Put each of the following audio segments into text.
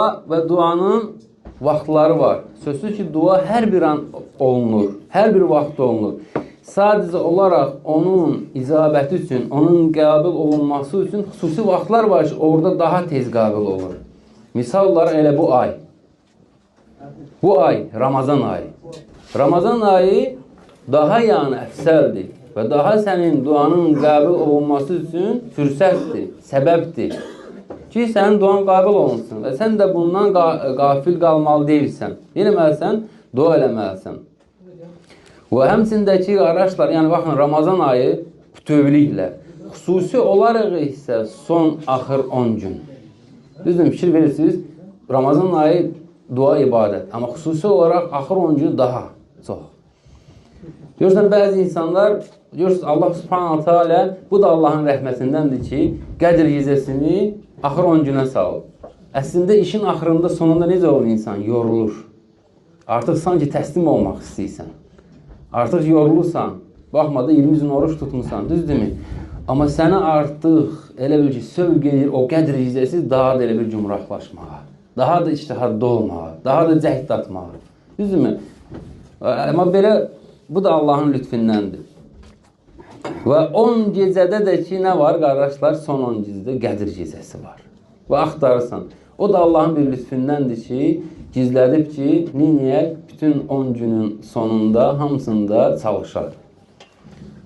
Və duanın vaxtları var. Sözsüz ki, dua hər bir an olunur, hər bir vaxt olunur. Sadəcə olaraq onun izabəti üçün, onun qəbul olunması üçün xüsusi vaxtlar var ki, orada daha tez qəbul olur. Misal olaraq elə bu ay. Bu ay, Ramazan ayı. Ramazan ayı daha yəni əfsəldir və daha sənin duanın qəbul olunması üçün fürsətdir, səbəbdir. Ki, sənin duan qəbul olunsun və sən də bundan qafil qalmalı deyilsən. Eləməlisən, dua eləməlisən. Və həmçindəki qardaşlar, yəni baxın, Ramazan ayı bütövlüklə, xüsusi olaraq isə son axır 10 gün. Düzdür, fikir verirsiniz, Ramazan ayı dua ibadət, amma xüsusi olaraq axır 10 gün daha çox. Görürsən, bəzi insanlar, görürsünüz, Allah subhanahu teala, bu da Allahın rəhmətindəndir ki, Qədr gecəsini axır 10 günə salıb. Əslində, işin axırında, sonunda necə olur insan? Yorulur. Artıq sanki təslim olmaq istəyirsən. Artıq yorulursan. Baxmada 20 gün oruç tutmuşsan, düzdürmü? Amma sənə artıq elə bil ki, sövq edir, o Qədr gecəsi daha da elə bir cümraqlaşmağa, daha da iştihadda olmağa, daha da cəhd atmağa. Düzdürmü? Amma belə, bu da Allahın lütfündəndir. Və 10 gecədə də ki, nə var, qardaşlar? Son 10 gecədə Qədir gecəsi var. Və axtarırsan. O da Allahın bir lütfündəndir ki, gizlədib ki, neyək? Bütün 10 günün sonunda, hamısında çalışar.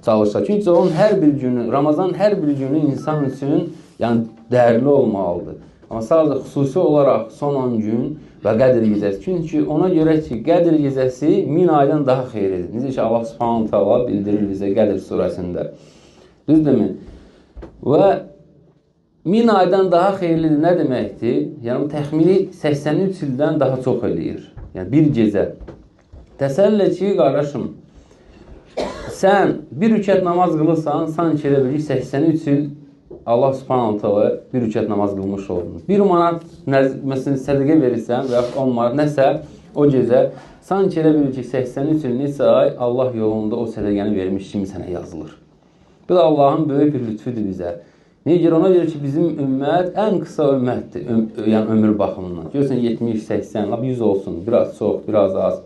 Çalışar. Çünki onun hər bir günü, Ramazan hər bir günü insan üçün yəni, dəyərli olmalıdır. Amma sadəcə xüsusi olaraq son 10 gün və Qədr gecəsi. Çünki ona görə ki, Qədr gecəsi 1000 aydan daha xeyirlidir. Necə ki, Allah subhanahu teala bildirir bizə Qədr surəsində. Düzdürmü? Və 1000 aydan daha xeyirlidir nə deməkdir? Yəni, bu təxmini 83 ildən daha çox eləyir. Yəni, bir gecə. Təsəllə ki, qardaşım, sən bir rükət namaz qılırsan, sanki elə bilir 83 il Allah subhanahu teala bir rükət namaz qılmış oldun. 1 manat məsələn, sədəqə verirsən və 10 manat nəsə o gecə sanki elə bilir ki, 83 il neçə ay Allah yolunda o sədəqəni vermiş kimi sənə yazılır. Bu da Allahın böyük bir lütfüdür bizə. Niyə görə? Ona görə ki, bizim ümmət ən qısa ümmətdir, yəni ömür baxımından. Görürsən, 70, 80, 100 olsun, biraz çox, biraz az.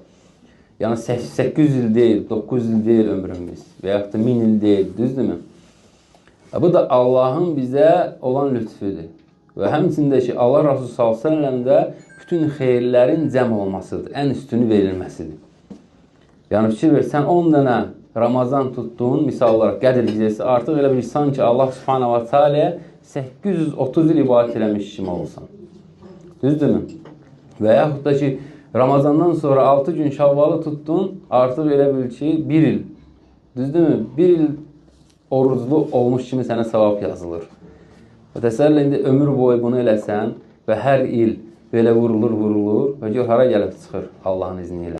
Yəni 800 il deyil, 900 il deyil ömrümüz və yaxud da 1000 il deyil, düzdürmü? Bu da Allahın bizə olan lütfüdür. Və həmçində ki, Allah Rasulü s.ə.v də bütün xeyirlərin cəm olmasıdır, ən üstünü verilməsidir. Yəni, fikir ver, sən 10 dənə Ramazan tutduğun, misal olaraq Qədr gecəsi artıq elə bir sanki Allah subhanahu teala 830 il ibadət eləmiş kimi olsan. Düzdürmü? Və yaxud da ki, Ramazandan sonra 6 gün Şavvalı tutdun, artıq elə bil ki, 1 il. Düzdürmü? 1 il oruclu olmuş kimi sənə savab yazılır. Və təsəllə, indi ömür boyu bunu eləsən və hər il belə vurulur və gör, hara gəlib çıxır Allahın izni ilə.